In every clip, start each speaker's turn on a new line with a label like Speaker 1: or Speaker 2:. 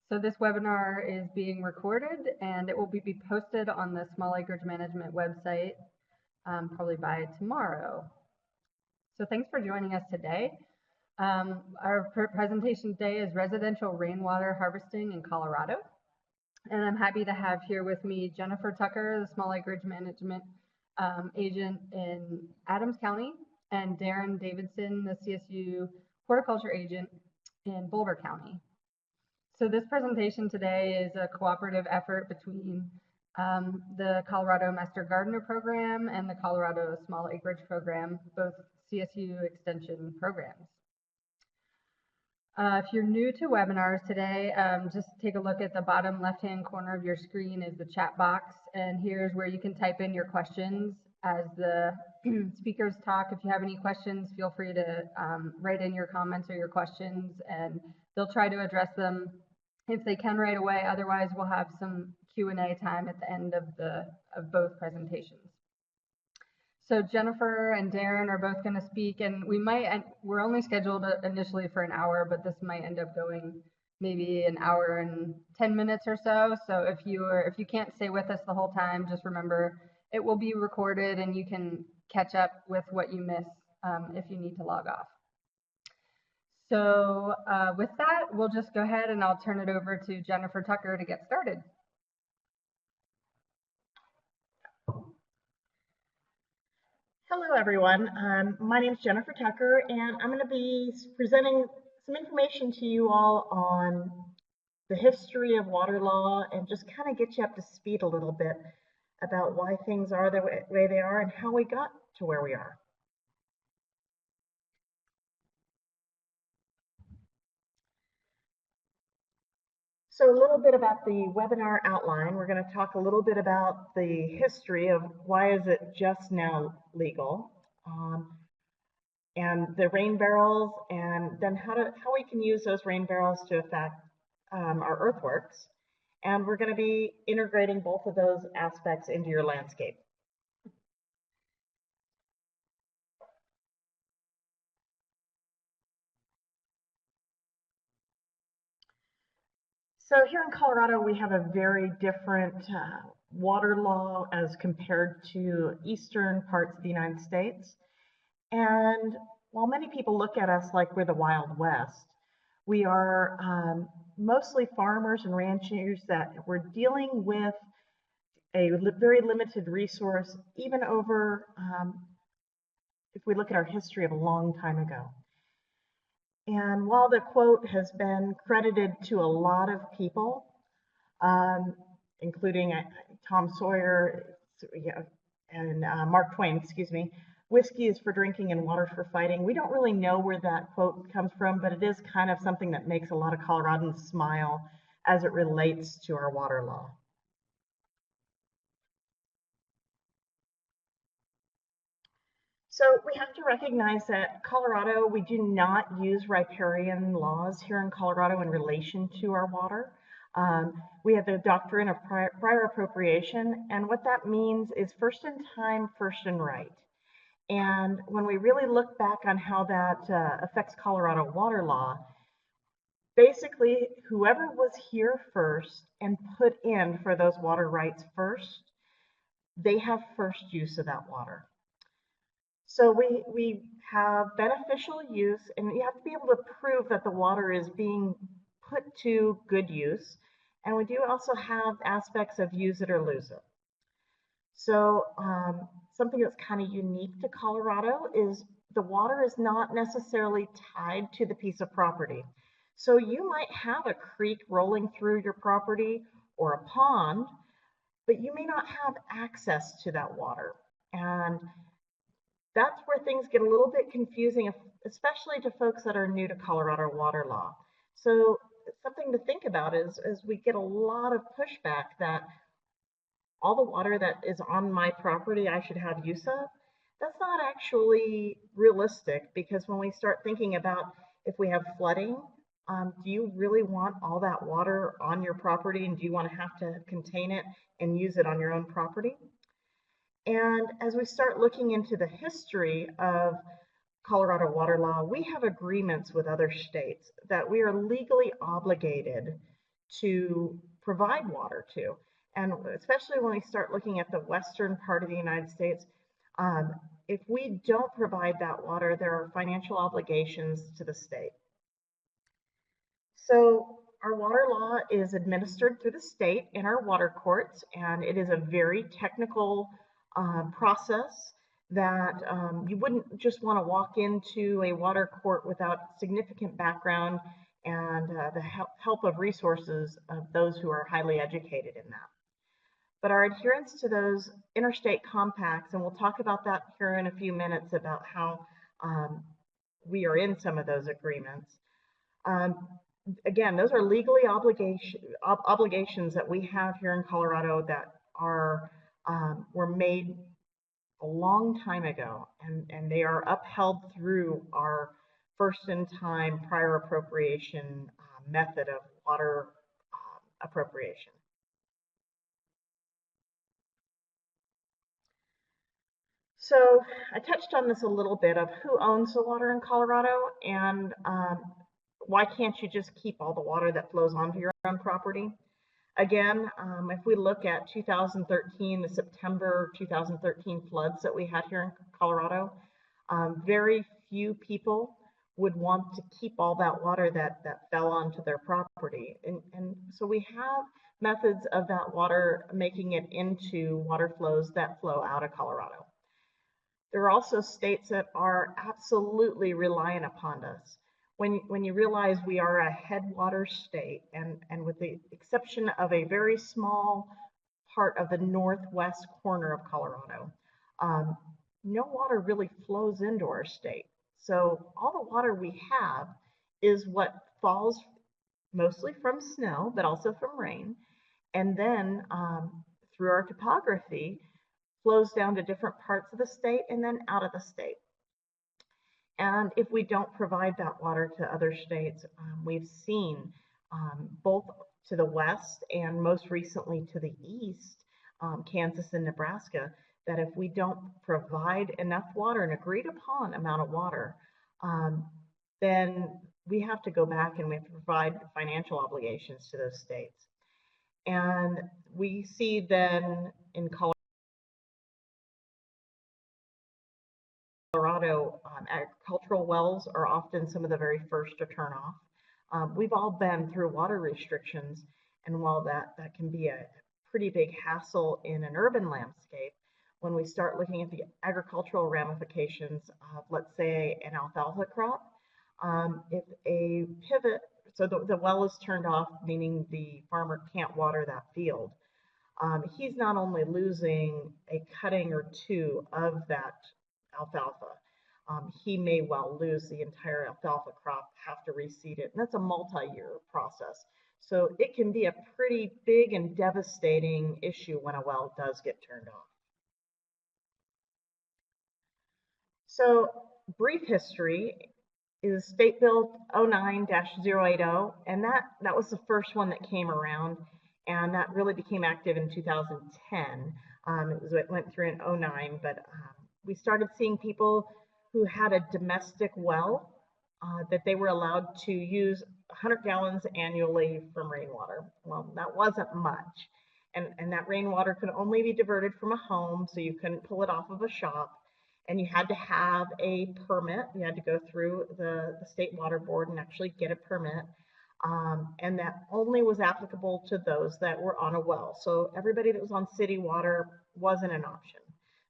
Speaker 1: So this webinar is being recorded and it will be posted on the Small Acreage Management website probably by tomorrow. So thanks for joining us today. Our presentation today is residential rainwater harvesting in Colorado. And I'm happy to have here with me Jennifer Tucker, the Small Acreage Management Agent in Adams County, and Deryn Davidson, the CSU Horticulture Agent in Boulder County. So this presentation today is a cooperative effort between the Colorado Master Gardener Program and the Colorado Small Acreage Program, both CSU extension programs. If you're new to webinars today, just take a look at the bottom left-hand corner of your screen is the chat box, and here's where you can type in your questions as the speakers talk. If you have any questions, feel free to write in your comments or your questions, and they'll try to address them if they can right away. Otherwise, we'll have some Q&A time at the end of both presentations. So Jennifer and Deryn are both going to speak, and we're only scheduled initially for an hour, but this might end up going maybe an hour and 10 minutes or so. So if you can't stay with us the whole time, just remember it will be recorded and you can catch up with what you miss if you need to log off. So with that, we'll just go ahead and I'll turn it over to Jennifer Tucker to get started.
Speaker 2: Hello, everyone. My name is Jennifer Tucker, and I'm going to be presenting some information to you all on the history of water law and just kind of get you up to speed a little bit about why things are the way they are and how we got to where we are. So a little bit about the webinar outline. We're going to talk a little bit about the history of why is it just now legal, and the rain barrels, and then how we can use those rain barrels to affect our earthworks. And we're going to be integrating both of those aspects into your landscape. So here in Colorado, we have a very different water law as compared to eastern parts of the United States. And while many people look at us like we're the Wild West, we are mostly farmers and ranchers that we're dealing with a very limited resource, even over, if we look at our history of a long time ago. And while the quote has been credited to a lot of people, including Tom Sawyer and Mark Twain, excuse me, whiskey is for drinking and water for fighting. We don't really know where that quote comes from, but it is kind of something that makes a lot of Coloradans smile as it relates to our water law. So we have to recognize that Colorado, we do not use riparian laws here in Colorado in relation to our water. We have the doctrine of prior appropriation, and what that means is first in time, first in right. And when we really look back on how that affects Colorado water law, basically whoever was here first and put in for those water rights first, they have first use of that water. So we have beneficial use, and you have to be able to prove that the water is being put to good use. And we do also have aspects of use it or lose it. So something that's kind of unique to Colorado is the water is not necessarily tied to the piece of property. So you might have a creek rolling through your property or a pond, but you may not have access to that water. And that's where things get a little bit confusing, especially to folks that are new to Colorado water law. So something to think about is we get a lot of pushback that all the water that is on my property I should have use of. That's not actually realistic, because when we start thinking about if we have flooding, do you really want all that water on your property, and do you want to have to contain it and use it on your own property? And as we start looking into the history of Colorado water law, we have agreements with other states that we are legally obligated to provide water to. And especially when we start looking at the western part of the United States, if we don't provide that water, there are financial obligations to the state. So our water law is administered through the state in our water courts, and it is a very technical process that you wouldn't just want to walk into a water court without significant background and the help of resources of those who are highly educated in that. But our adherence to those interstate compacts, and we'll talk about that here in a few minutes about how we are in some of those agreements. Again, those are legally obligations that we have here in Colorado that are were made a long time ago, and they are upheld through our first-in-time prior appropriation method of water appropriation. So I touched on this a little bit of who owns the water in Colorado, and why can't you just keep all the water that flows onto your own property? Again, if we look at 2013, the September 2013 floods that we had here in Colorado, very few people would want to keep all that water that fell onto their property. And so we have methods of that water making it into water flows that flow out of Colorado. There are also states that are absolutely reliant upon us. When you realize we are a headwater state, and with the exception of a very small part of the northwest corner of Colorado, no water really flows into our state. So all the water we have is what falls mostly from snow, but also from rain. And then through our topography, flows down to different parts of the state and then out of the state. And if we don't provide that water to other states, we've seen both to the west and most recently to the east, Kansas and Nebraska, that if we don't provide enough water, an agreed upon amount of water, then we have to go back and we have to provide financial obligations to those states. And we see then in Colorado, agricultural wells are often some of the very first to turn off. We've all been through water restrictions, and while that can be a pretty big hassle in an urban landscape, when we start looking at the agricultural ramifications of, let's say, an alfalfa crop, if a pivot, so the well is turned off, meaning the farmer can't water that field, he's not only losing a cutting or two of that alfalfa, he may well lose the entire alfalfa crop, have to reseed it, and that's a multi-year process. So it can be a pretty big and devastating issue when a well does get turned off. So brief history is State Bill 09-080, and that was the first one that came around, and that really became active in 2010. It went through in 09, but we started seeing people who had a domestic well that they were allowed to use 100 gallons annually from rainwater. Well, that wasn't much. And that rainwater could only be diverted from a home, so you couldn't pull it off of a shop. And you had to have a permit. You had to go through the state water board and actually get a permit. And that only was applicable to those that were on a well. So everybody that was on city water wasn't an option.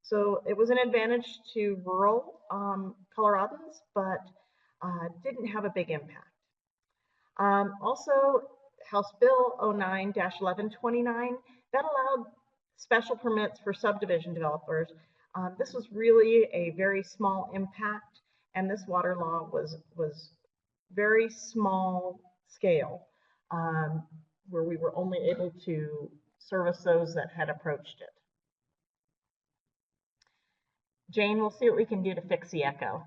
Speaker 2: So it was an advantage to rural Coloradans, but didn't have a big impact. Also, House Bill 09-1129, that allowed special permits for subdivision developers. This was really a very small impact, and this water law was very small scale, where we were only able to service those that had approached it. Jane, we'll see what we can do to fix the echo.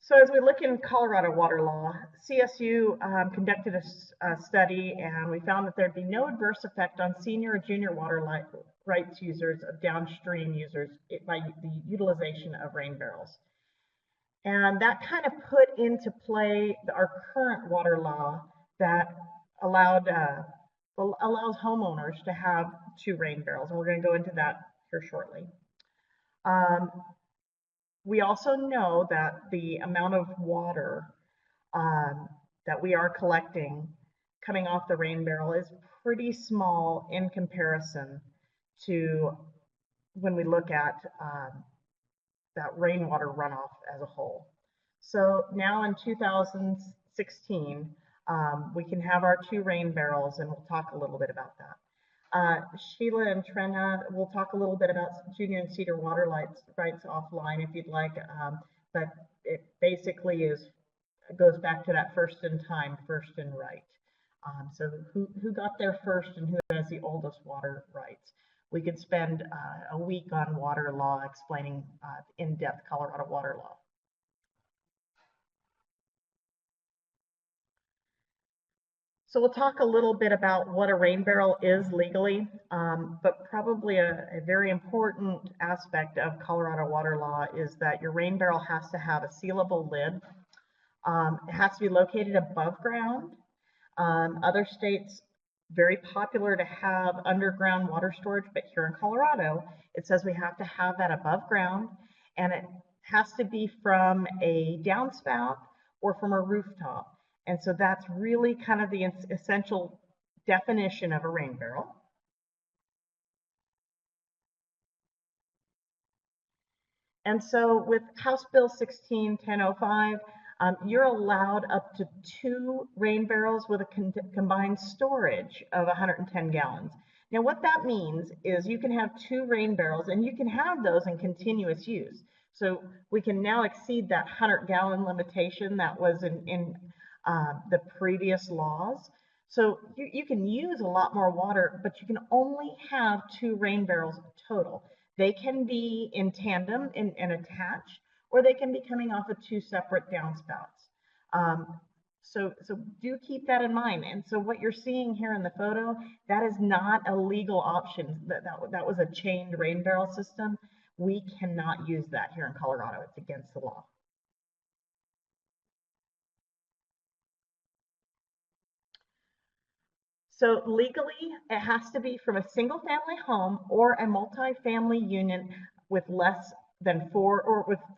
Speaker 2: So as we look in Colorado water law, CSU conducted a study, and we found that there'd be no adverse effect on senior or junior water rights users of downstream users by the utilization of rain barrels. And that kind of put into play our current water law that allows homeowners to have 2 rain barrels. And we're going to go into that here shortly. We also know that the amount of water that we are collecting coming off the rain barrel is pretty small in comparison to when we look at that rainwater runoff as a whole. So now in 2016, we can have our 2 rain barrels, and we'll talk a little bit about that. Sheila and Trina will talk a little bit about junior and cedar water rights offline if you'd like, but it basically goes back to that first in time, first in right. So who got there first and who has the oldest water rights? We could spend a week on water law explaining in-depth Colorado water law. So we'll talk a little bit about what a rain barrel is legally, but probably a very important aspect of Colorado water law is that your rain barrel has to have a sealable lid. It has to be located above ground. Other states, very popular to have underground water storage, but here in Colorado, it says we have to have that above ground, and it has to be from a downspout or from a rooftop. And so that's really kind of the essential definition of a rain barrel. And so with House Bill 16-1005, you're allowed up to 2 rain barrels with a combined storage of 110 gallons. Now what that means is you can have 2 rain barrels, and you can have those in continuous use. So we can now exceed that 100-gallon limitation that was in the previous laws. So you can use a lot more water, but you can only have 2 rain barrels total. They can be in tandem and attached, or they can be coming off of 2 separate downspouts. So do keep that in mind. And so what you're seeing here in the photo, that is not a legal option. That was a chained rain barrel system. We cannot use that here in Colorado. It's against the law. So legally, it has to be from a single family home or a multi-family unit with less than 4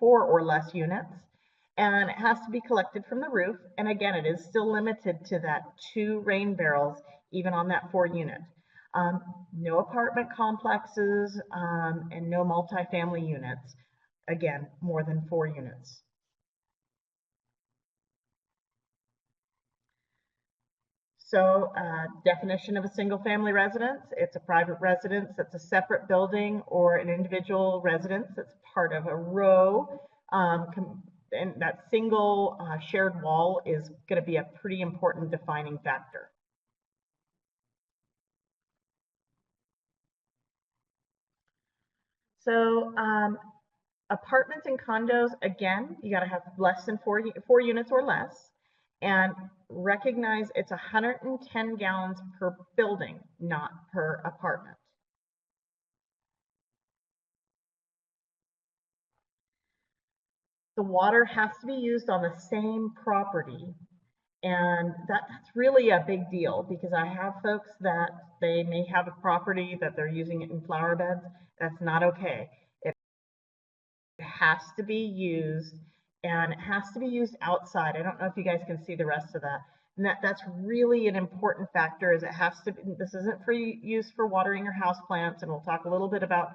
Speaker 2: or less units. And it has to be collected from the roof. And again, it is still limited to that 2 rain barrels, even on that 4 unit. No apartment complexes and no multi-family units. Again, more than 4 units. So definition of a single family residence, it's a private residence that's a separate building or an individual residence that's part of a row. And that single shared wall is going to be a pretty important defining factor. So apartments and condos, again, you got to have less than 4 units or less. And recognize it's 110 gallons per building, not per apartment. The water has to be used on the same property. And that's really a big deal, because I have folks that they may have a property that they're using it in flower beds. That's not okay. It has to be used, and it has to be used outside. I don't know if you guys can see the rest of that. And that's really an important factor, is it has to be, this isn't for use for watering your house plants, and we'll talk a little bit about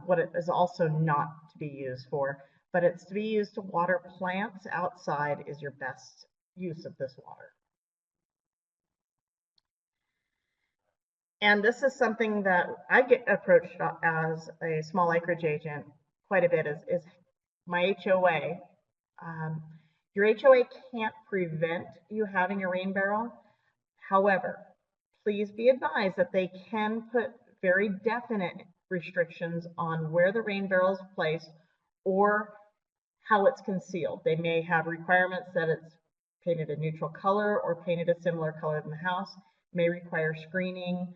Speaker 2: what it is also not to be used for, but it's to be used to water plants outside is your best use of this water. And this is something that I get approached as a small acreage agent quite a bit, is my HOA. Your HOA can't prevent you having a rain barrel. However, please be advised that they can put very definite restrictions on where the rain barrel is placed or how it's concealed. They may have requirements that it's painted a neutral color or painted a similar color than the house, may require screening.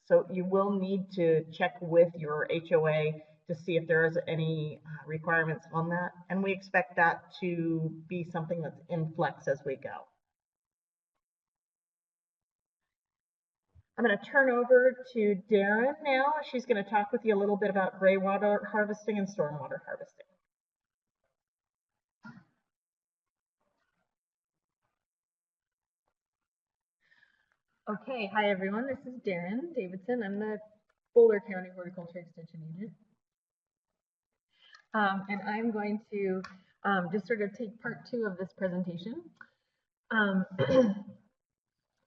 Speaker 2: So you will need to check with your HOA to see if there's any requirements on that. And we expect that to be something that's in flex as we go. I'm going to turn over to Deryn now. She's going to talk with you a little bit about gray water harvesting and stormwater harvesting.
Speaker 1: Okay, hi everyone, this is Deryn Davidson. I'm the Boulder County Horticulture Extension Agent. And I'm going to just sort of take part 2 of this presentation.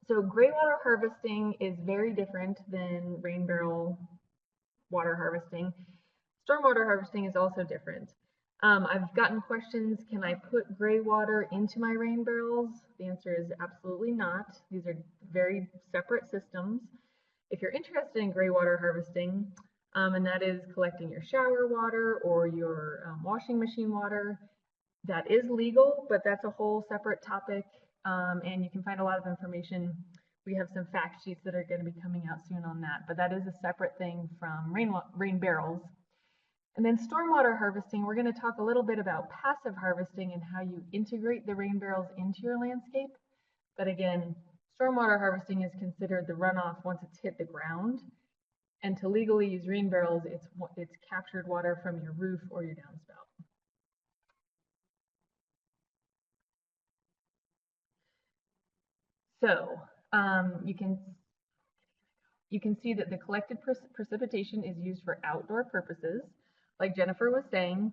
Speaker 1: So gray water harvesting is very different than rain barrel water harvesting. Stormwater harvesting is also different. I've gotten questions, can I put gray water into my rain barrels? The answer is absolutely not. These are very separate systems. If you're interested in gray water harvesting, and that is collecting your shower water or your washing machine water, that is legal, but that's a whole separate topic, and you can find a lot of information. We have some fact sheets that are going to be coming out soon on that, but that is a separate thing from rain barrels. And then stormwater harvesting, we're going to talk a little bit about passive harvesting and how you integrate the rain barrels into your landscape. But again, stormwater harvesting is considered the runoff once it's hit the ground. And to legally use rain barrels, it's captured water from your roof or your downspout. So you can see that the collected precipitation is used for outdoor purposes, like Jennifer was saying,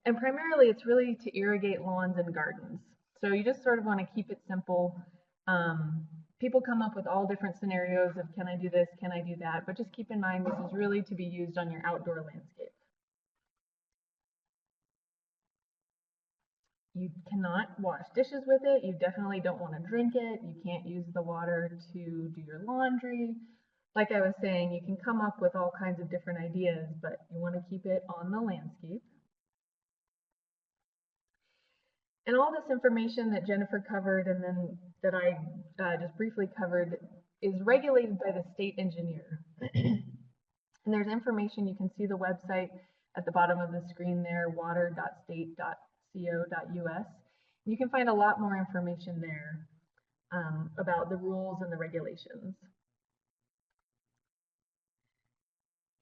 Speaker 1: and primarily it's really to irrigate lawns and gardens. So you just sort of want to keep it simple. People come up with all different scenarios of can I do this, can I do that, but just keep in mind this is really to be used on your outdoor landscape. You cannot wash dishes with it. You definitely don't want to drink it. You can't use the water to do your laundry. Like I was saying, you can come up with all kinds of different ideas, but you want to keep it on the landscape. And all this information that Jennifer covered and then that I just briefly covered is regulated by the state engineer. And there's information, you can see the website at the bottom of the screen there, water.state.co.us. You can find a lot more information there about the rules and the regulations.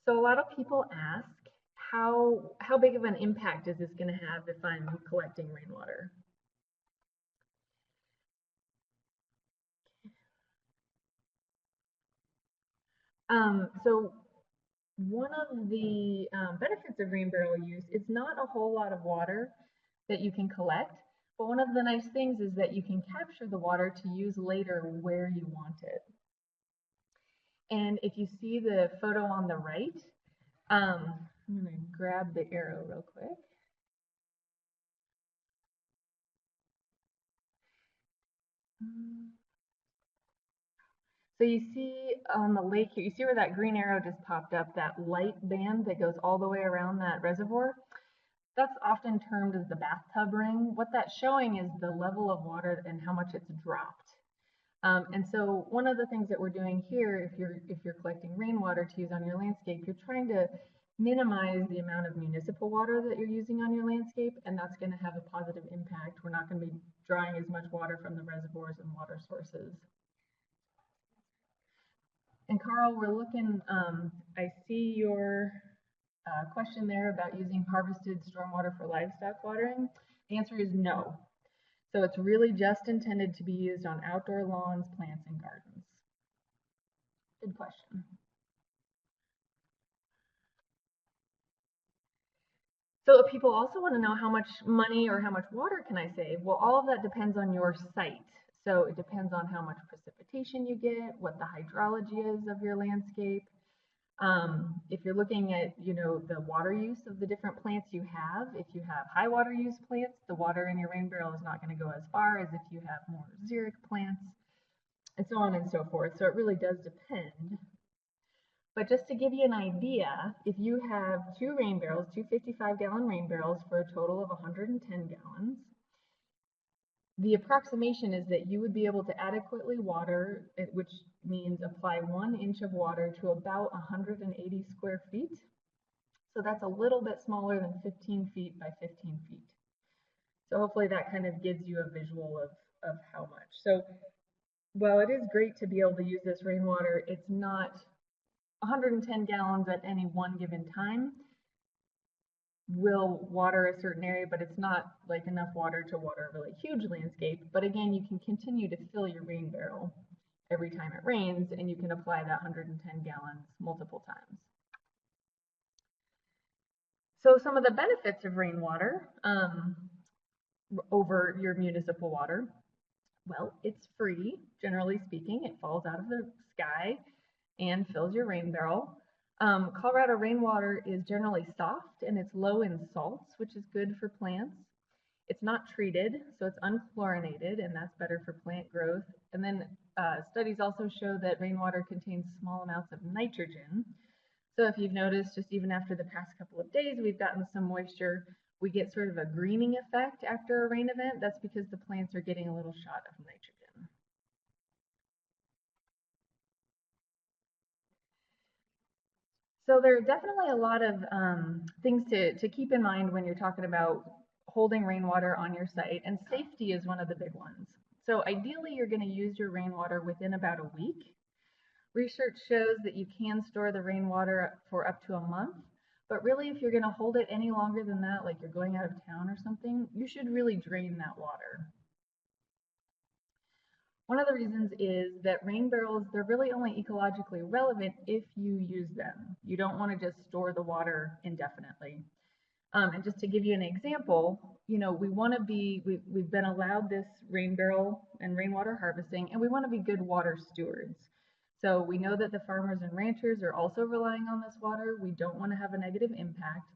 Speaker 1: So a lot of people ask, how big of an impact is this going to have if I'm collecting rainwater? So one of the benefits of rain barrel use is not a whole lot of water that you can collect, but one of the nice things is that you can capture the water to use later where you want it. And if you see the photo on the right, I'm going to grab the arrow real quick. So you see on the lake here, you see where that green arrow just popped up, that light band that goes all the way around that reservoir? That's often termed as the bathtub ring. What that's showing is the level of water and how much it's dropped. And so one of the things that we're doing here, if you're collecting rainwater to use on your landscape, you're trying to minimize the amount of municipal water that you're using on your landscape, and that's going to have a positive impact. We're not going to be drawing as much water from the reservoirs and water sources. And Carl, we're looking, I see your question there about using harvested stormwater for livestock watering. The answer is no. So it's really just intended to be used on outdoor lawns, plants, and gardens. Good question. So people also want to know how much money or how much water can I save? Well, all of that depends on your site. So it depends on how much precipitation you get, what the hydrology is of your landscape. If you're looking at, the water use of the different plants you have, if you have high water use plants, the water in your rain barrel is not going to go as far as if you have more xeric plants, and so on and so forth. So it really does depend. But just to give you an idea, if you have two rain barrels, two 55-gallon rain barrels for a total of 110 gallons, the approximation is that you would be able to adequately water, which means apply 1 inch of water to about 180 square feet. So that's a little bit smaller than 15 feet by 15 feet. So hopefully that kind of gives you a visual of how much. So while it is great to be able to use this rainwater, it's not 110 gallons at any one given time will water a certain area, but it's not like enough water to water a really huge landscape. But again, you can continue to fill your rain barrel every time it rains, and you can apply that 110 gallons multiple times. So some of the benefits of rainwater over your municipal water, well, it's free, generally speaking. It falls out of the sky and fills your rain barrel. Colorado rainwater is generally soft and it's low in salts, which is good for plants. It's not treated, so it's unchlorinated, and that's better for plant growth. And then studies also show that rainwater contains small amounts of nitrogen. So if you've noticed, just even after the past couple of days, we've gotten some moisture, we get sort of a greening effect after a rain event. That's because the plants are getting a little shot of nitrogen. So there are definitely a lot of things to keep in mind when you're talking about holding rainwater on your site, and safety is one of the big ones. So ideally, you're going to use your rainwater within about a week. Research shows that you can store the rainwater for up to a month, but really if you're going to hold it any longer than that, like you're going out of town or something, you should really drain that water. One of the reasons is that rain barrels, they're really only ecologically relevant if you use them. You don't want to just store the water indefinitely. And just to give you an example, you know, we've been allowed this rain barrel and rainwater harvesting, and we want to be good water stewards. So we know that the farmers and ranchers are also relying on this water. We don't want to have a negative impact.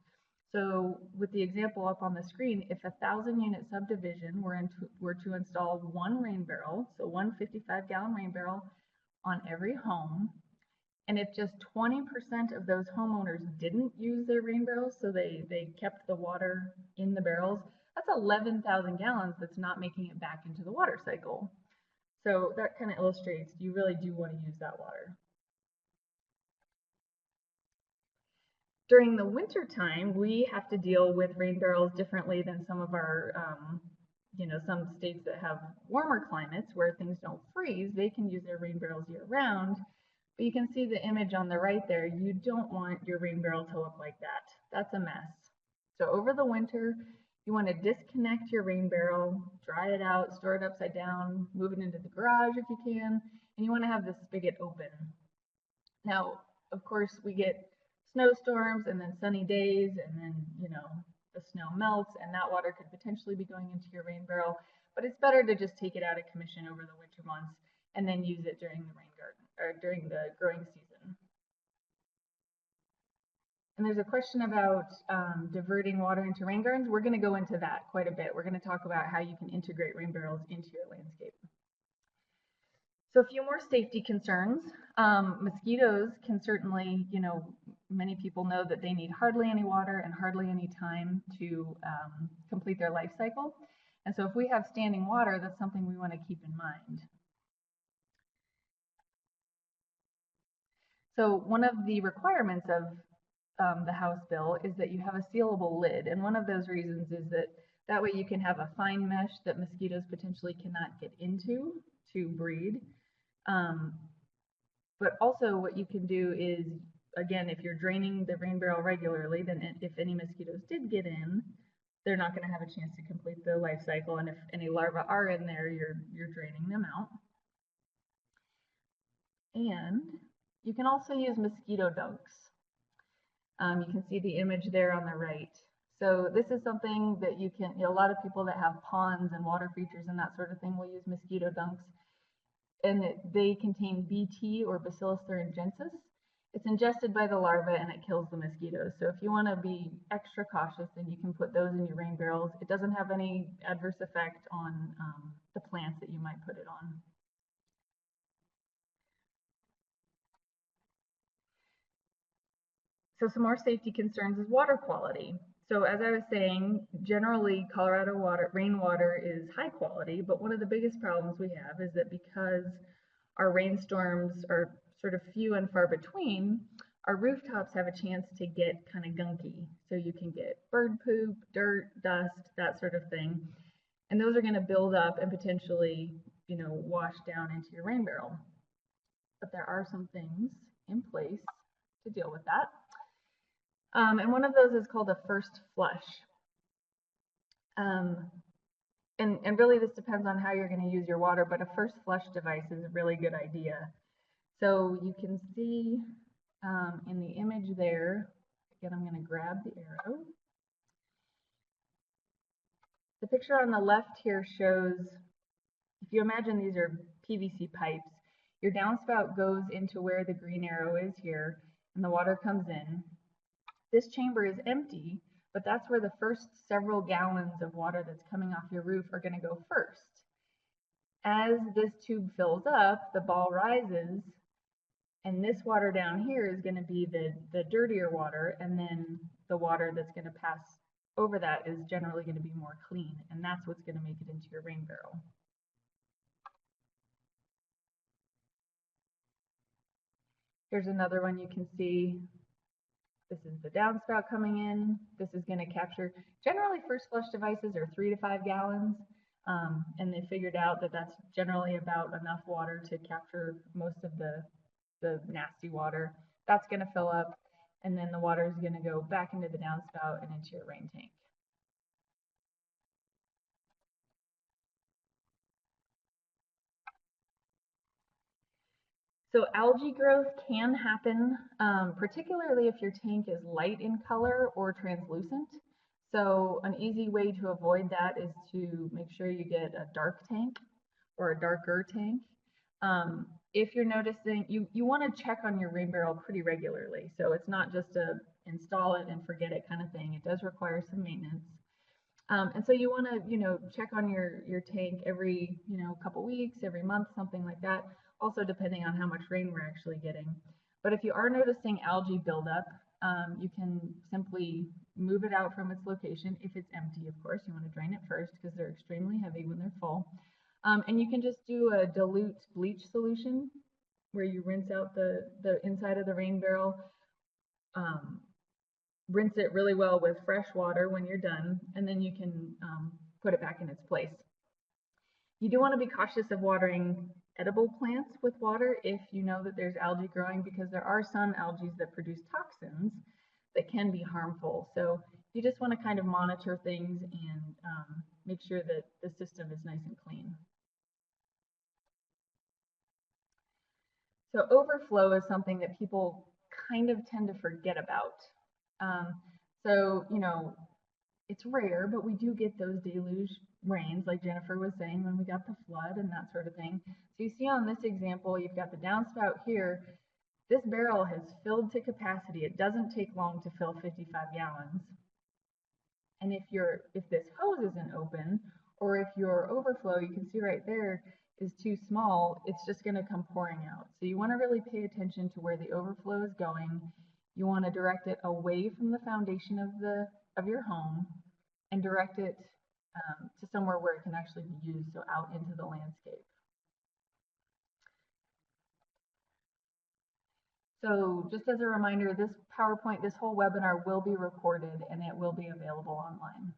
Speaker 1: So with the example up on the screen, if a 1,000-unit subdivision were to install one rain barrel, so one 55-gallon rain barrel on every home, and if just 20% of those homeowners didn't use their rain barrels, so they kept the water in the barrels, that's 11,000 gallons that's not making it back into the water cycle. So that kind of illustrates you really do want to use that water. During the winter time, we have to deal with rain barrels differently than some of our, some states that have warmer climates where things don't freeze. They can use their rain barrels year round. But you can see the image on the right there. You don't want your rain barrel to look like that. That's a mess. So over the winter, you want to disconnect your rain barrel, dry it out, store it upside down, move it into the garage if you can, and you want to have the spigot open. Now, of course, we get snowstorms and then sunny days, and then, the snow melts and that water could potentially be going into your rain barrel, but it's better to just take it out of commission over the winter months and then use it during the rain garden or during the growing season. And there's a question about diverting water into rain gardens. We're going to go into that quite a bit. We're going to talk about how you can integrate rain barrels into your landscape. So a few more safety concerns. Mosquitoes can certainly, many people know that they need hardly any water and hardly any time to complete their life cycle. And so if we have standing water, that's something we want to keep in mind. So one of the requirements of the House bill is that you have a sealable lid. And one of those reasons is that way you can have a fine mesh that mosquitoes potentially cannot get into to breed. But also what you can do is, again, if you're draining the rain barrel regularly, then if any mosquitoes did get in, they're not going to have a chance to complete the life cycle. And if any larvae are in there, you're draining them out. And you can also use mosquito dunks. You can see the image there on the right. So this is something that you can, a lot of people that have ponds and water features and that sort of thing will use mosquito dunks. And they contain BT or Bacillus thuringiensis. It's ingested by the larvae and it kills the mosquitoes. So if you want to be extra cautious, then you can put those in your rain barrels. It doesn't have any adverse effect on the plants that you might put it on. So some more safety concerns is water quality. So as I was saying, generally Colorado rainwater is high quality, but one of the biggest problems we have is that because our rainstorms are sort of few and far between,
Speaker 3: our rooftops have a chance to get kind of gunky. So you can get bird poop, dirt, dust, that sort of thing. And those are going to build up and potentially, wash down into your rain barrel. But there are some things in place to deal with that. And one of those is called a first flush. And really this depends on how you're going to use your water, but a first flush device is a really good idea. So you can see in the image there, again, I'm going to grab the arrow. The picture on the left here shows, if you imagine these are PVC pipes, your downspout goes into where the green arrow is here, and the water comes in. This chamber is empty, but that's where the first several gallons of water that's coming off your roof are going to go first. As this tube fills up, the ball rises, and this water down here is going to be the dirtier water, and then the water that's going to pass over that is generally going to be more clean, and that's what's going to make it into your rain barrel. Here's another one you can see. This is the downspout coming in. This is going to capture, generally first flush devices are 3 to 5 gallons, and they figured out that that's generally about enough water to capture most of the nasty water. That's going to fill up, and then the water is going to go back into the downspout and into your rain tank. So algae growth can happen, particularly if your tank is light in color or translucent. So an easy way to avoid that is to make sure you get a dark tank or a darker tank. If you're noticing, you want to check on your rain barrel pretty regularly. So it's not just a install it and forget it kind of thing. It does require some maintenance. And so you want to, check on your tank every, couple weeks, every month, something like that. Also depending on how much rain we're actually getting. But if you are noticing algae buildup, you can simply move it out from its location. If it's empty, of course, you want to drain it first because they're extremely heavy when they're full. And you can just do a dilute bleach solution where you rinse out the inside of the rain barrel, rinse it really well with fresh water when you're done, and then you can put it back in its place. You do want to be cautious of watering edible plants with water if you know that there's algae growing, because there are some algae that produce toxins that can be harmful. So you just want to kind of monitor things and make sure that the system is nice and clean. So overflow is something that people kind of tend to forget about. So, it's rare, but we do get those deluge rains, like Jennifer was saying, when we got the flood and that sort of thing. So you see on this example, you've got the downspout here. This barrel has filled to capacity. It doesn't take long to fill 55 gallons. And if this hose isn't open, or if your overflow, you can see right there, is too small, it's just going to come pouring out. So you want to really pay attention to where the overflow is going. You want to direct it away from the foundation of your home and direct it to somewhere where it can actually be used, so out into the landscape. So just as a reminder, this PowerPoint, this whole webinar will be recorded and it will be available online.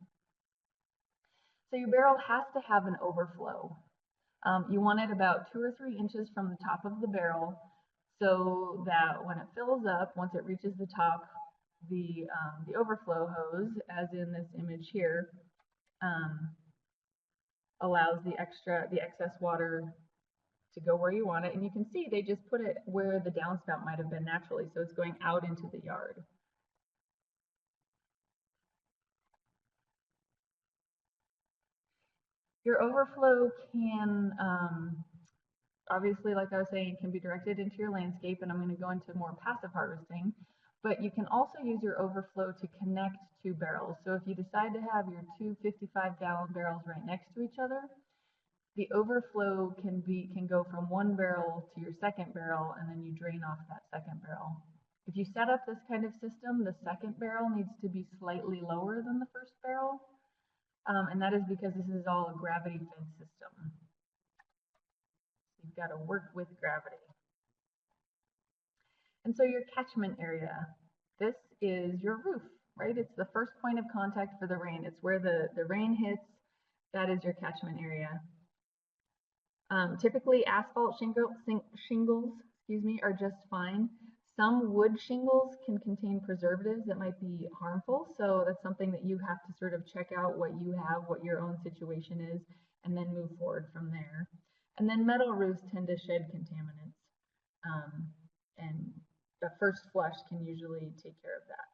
Speaker 3: So your barrel has to have an overflow. You want it about 2 or 3 inches from the top of the barrel, so that when it fills up, once it reaches the top, the overflow hose, as in this image here, allows the excess water to go where you want it. And you can see they just put it where the downspout might have been naturally, so it's going out into the yard. Your overflow can, obviously, like I was saying, can be directed into your landscape, and I'm going to go into more passive harvesting, but you can also use your overflow to connect 2 barrels. So if you decide to have your 2 55-gallon barrels right next to each other, the overflow can go from 1 barrel to your second barrel, and then you drain off that second barrel. If you set up this kind of system, the second barrel needs to be slightly lower than the first barrel, and that is because this is all a gravity-fed system. You've got to work with gravity. And so your catchment area, this is your roof, right? It's the first point of contact for the rain. It's where the rain hits. That is your catchment area. Typically asphalt shingles, are just fine. Some wood shingles can contain preservatives that might be harmful, so that's something that you have to sort of check out what you have, what your own situation is, and then move forward from there. And then metal roofs tend to shed contaminants, and the first flush can usually take care of that.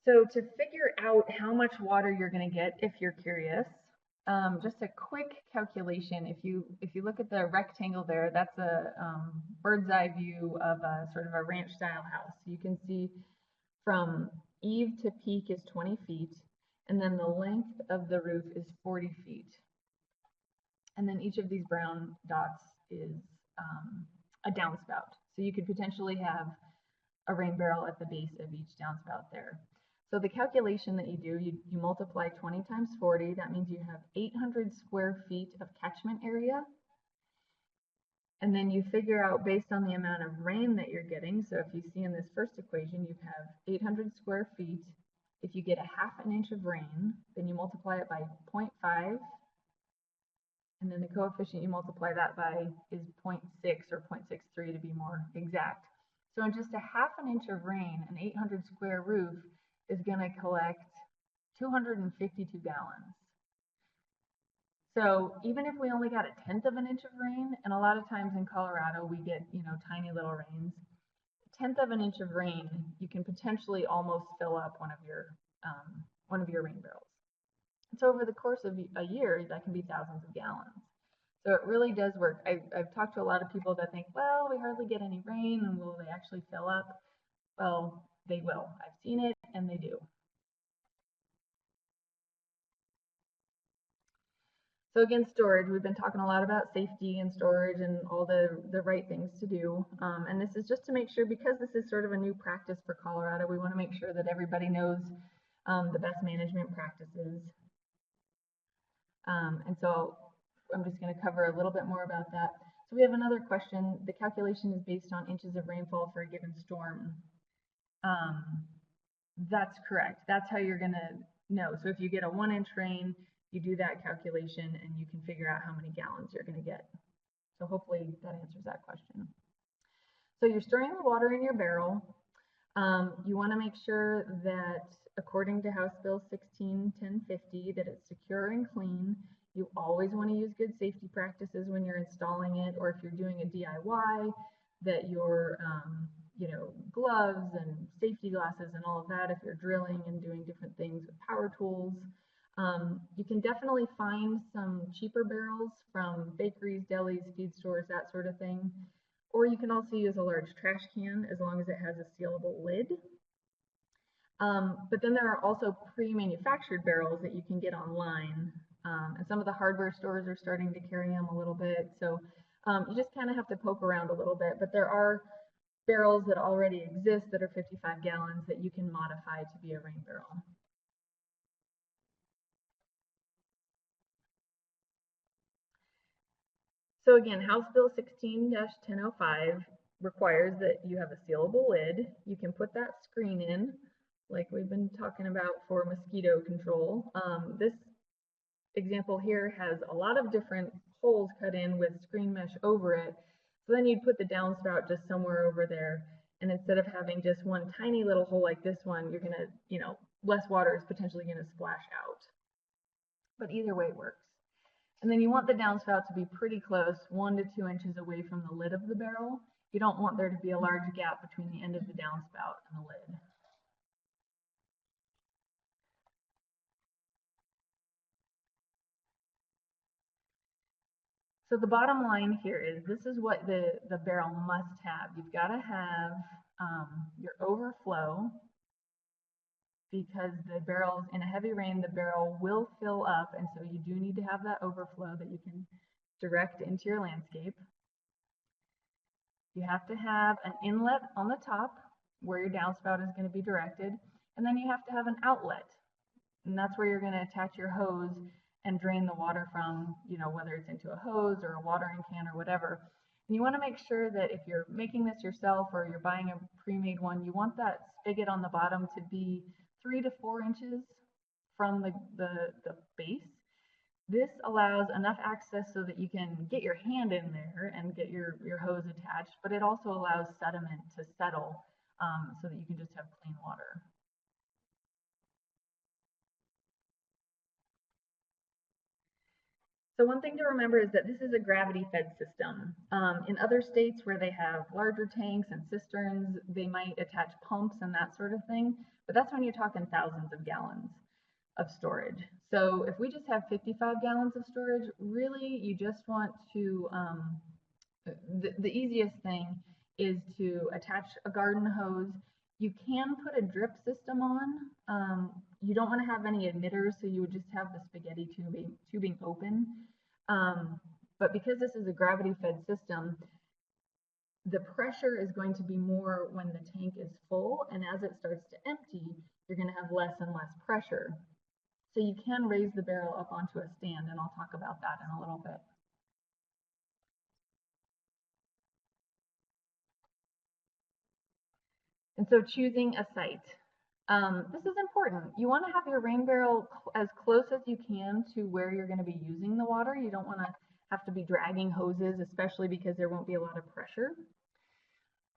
Speaker 3: So to figure out how much water you're going to get, if you're curious, just a quick calculation. If you look at the rectangle there, that's a bird's eye view of a sort of a ranch style house. You can see from eave to peak is 20 feet, and then the length of the roof is 40 feet. And then each of these brown dots is a downspout. So you could potentially have a rain barrel at the base of each downspout there. So the calculation that you do, you multiply 20 times 40. That means you have 800 square feet of catchment area. And then you figure out based on the amount of rain that you're getting. So if you see in this first equation, you have 800 square feet. If you get a half an inch of rain, then you multiply it by 0.5. And then the coefficient you multiply that by is 0.6 or 0.63 to be more exact. So in just a half an inch of rain, an 800 square roof is going to collect 252 gallons. So even if we only got a tenth of an inch of rain, and a lot of times in Colorado we get, tiny little rains, a tenth of an inch of rain, you can potentially almost fill up one of your rain barrels. So over the course of a year, that can be thousands of gallons. So it really does work. I've talked to a lot of people that think, well, we hardly get any rain, and will they actually fill up? Well, they will. I've seen it, and they do. So again, storage, we've been talking a lot about safety and storage and all the right things to do. And this is just to make sure, because this is sort of a new practice for Colorado, we want to make sure that everybody knows the best management practices. And so I'm just going to cover a little bit more about that. So we have another question. The calculation is based on inches of rainfall for a given storm. That's correct. That's how you're going to know. So if you get a 1-inch rain, you do that calculation and you can figure out how many gallons you're going to get. So hopefully that answers that question. So you're storing the water in your barrel. You want to make sure that according to House Bill 16-1050 that it's secure and clean. You always want to use good safety practices when you're installing it, or if you're doing a DIY, that your gloves and safety glasses and all of that, if you're drilling and doing different things with power tools. You can definitely find some cheaper barrels from bakeries, delis, feed stores, that sort of thing. Or you can also use a large trash can as long as it has a sealable lid. But then there are also pre-manufactured barrels that you can get online. And some of the hardware stores are starting to carry them a little bit. So you just kind of have to poke around a little bit. But there are barrels that already exist that are 55 gallons that you can modify to be a rain barrel. So again, House Bill 16-1005 requires that you have a sealable lid. You can put that screen in, like we've been talking about for mosquito control. This example here has a lot of different holes cut in with screen mesh over it. So then you'd put the downspout just somewhere over there. And instead of having just one tiny little hole like this one, you're gonna, less water is potentially gonna splash out. But either way works. And then you want the downspout to be pretty close, 1 to 2 inches away from the lid of the barrel. You don't want there to be a large gap between the end of the downspout and the lid. So the bottom line here is this is what the barrel must have. You've got to have your overflow, because the barrels, in a heavy rain, the barrel will fill up, and so you do need to have that overflow that you can direct into your landscape. You have to have an inlet on the top where your downspout is going to be directed, and then you have to have an outlet, and that's where you're going to attach your hose and drain the water from, whether it's into a hose or a watering can or whatever. And you want to make sure that if you're making this yourself or you're buying a pre-made one, you want that spigot on the bottom to be 3 to 4 inches from the base. This allows enough access so that you can get your hand in there and get your hose attached, but it also allows sediment to settle so that you can just have clean water. So one thing to remember is that this is a gravity-fed system. In other states where they have larger tanks and cisterns, they might attach pumps and that sort of thing, but that's when you're talking thousands of gallons of storage. So if we just have 55 gallons of storage, really you just want to, the easiest thing is to attach a garden hose. You can put a drip system on. You don't want to have any emitters, so you would just have the spaghetti tubing open. But because this is a gravity-fed system, the pressure is going to be more when the tank is full, and as it starts to empty, you're going to have less and less pressure. So you can raise the barrel up onto a stand, and I'll talk about that in a little bit. And so choosing a site. This is important. You want to have your rain barrel as close as you can to where you're going to be using the water. You don't want to have to be dragging hoses, especially because there won't be a lot of pressure.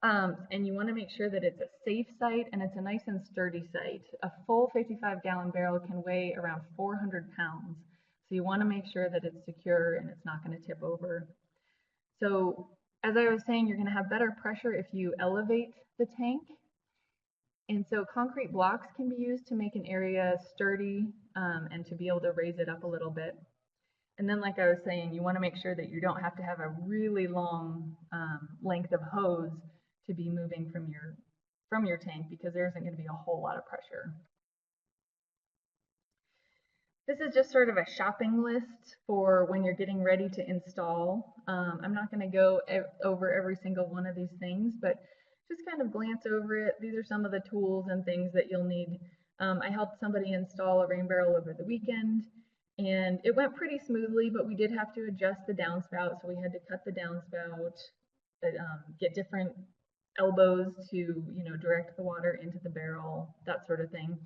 Speaker 3: And you want to make sure that it's a safe site and it's a nice and sturdy site. A full 55-gallon barrel can weigh around 400 pounds. So you want to make sure that it's secure and it's not going to tip over. So as I was saying, you're going to have better pressure if you elevate the tank. And so concrete blocks can be used to make an area sturdy and to be able to raise it up a little bit. And then, like I was saying, you want to make sure that you don't have to have a really long length of hose to be moving from your tank, because there isn't going to be a whole lot of pressure. This is just sort of a shopping list for when you're getting ready to install. I'm not going to go over every single one of these things, but just kind of glance over it. These are some of the tools and things that you'll need. I helped somebody install a rain barrel over the weekend, and it went pretty smoothly, but we did have to adjust the downspout, so we had to cut the downspout, get different elbows to, direct the water into the barrel, that sort of thing.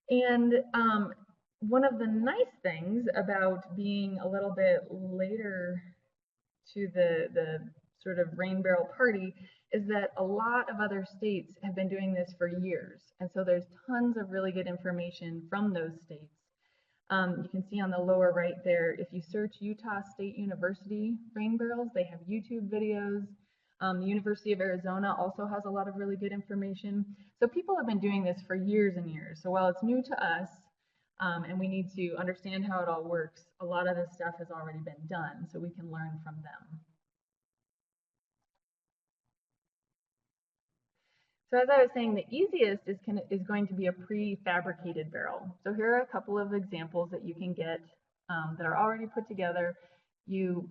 Speaker 3: And one of the nice things about being a little bit later to the sort of rain barrel party is that a lot of other states have been doing this for years. And so there's tons of really good information from those states. You can see on the lower right there, if you search Utah State University rain barrels, they have YouTube videos. The University of Arizona also has a lot of really good information. So people have been doing this for years and years. So while it's new to us, and we need to understand how it all works, a lot of this stuff has already been done, so we can learn from them. So as I was saying, the easiest is going to be a prefabricated barrel. So here are a couple of examples that you can get that are already put together.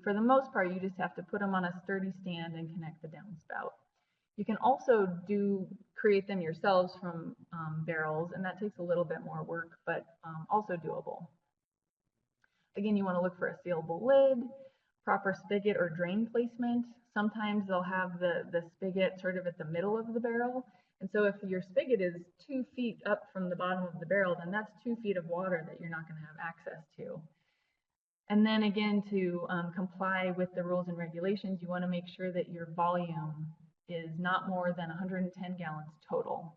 Speaker 3: For the most part, you just have to put them on a sturdy stand and connect the downspout. You can also create them yourselves from barrels, and that takes a little bit more work, but also doable. Again, you want to look for a sealable lid, proper spigot or drain placement. Sometimes they'll have the spigot sort of at the middle of the barrel. And so if your spigot is 2 feet up from the bottom of the barrel, then that's 2 feet of water that you're not going to have access to. And then again, to comply with the rules and regulations, you want to make sure that your volume is not more than 110 gallons total.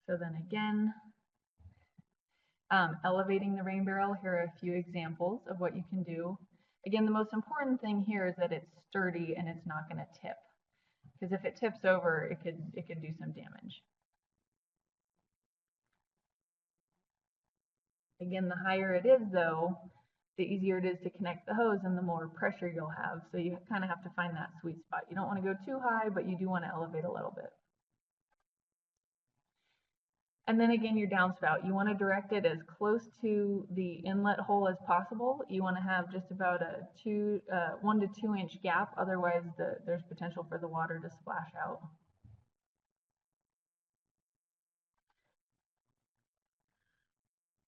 Speaker 3: So then again, elevating the rain barrel, here are a few examples of what you can do. Again, the most important thing here is that it's sturdy and it's not going to tip, because if it tips over, it could do some damage. Again, the higher it is though, the easier it is to connect the hose and the more pressure you'll have. So you kind of have to find that sweet spot. You don't want to go too high, but you do want to elevate a little bit. And then again, your downspout, you want to direct it as close to the inlet hole as possible. You want to have just about a 1 to 2 inch gap, otherwise there's potential for the water to splash out.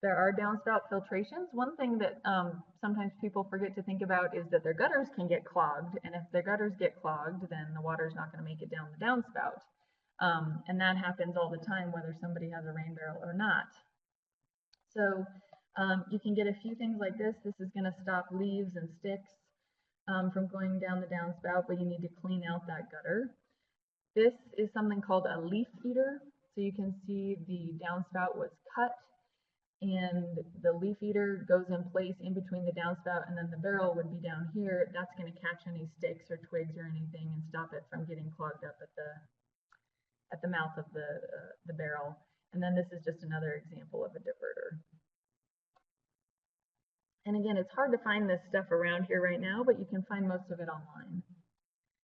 Speaker 3: There are downspout filtrations. One thing that sometimes people forget to think about is that their gutters can get clogged, and if their gutters get clogged, then the water's not going to make it down the downspout. And that happens all the time, whether somebody has a rain barrel or not. So you can get a few things like this. This is going to stop leaves and sticks from going down the downspout, but you need to clean out that gutter. This is something called a leaf eater. So you can see the downspout was cut, and the leaf eater goes in place in between the downspout, and then the barrel would be down here. That's going to catch any sticks or twigs or anything and stop it from getting clogged up at the mouth of the barrel. And then this is just another example of a diverter. And again, it's hard to find this stuff around here right now, but you can find most of it online.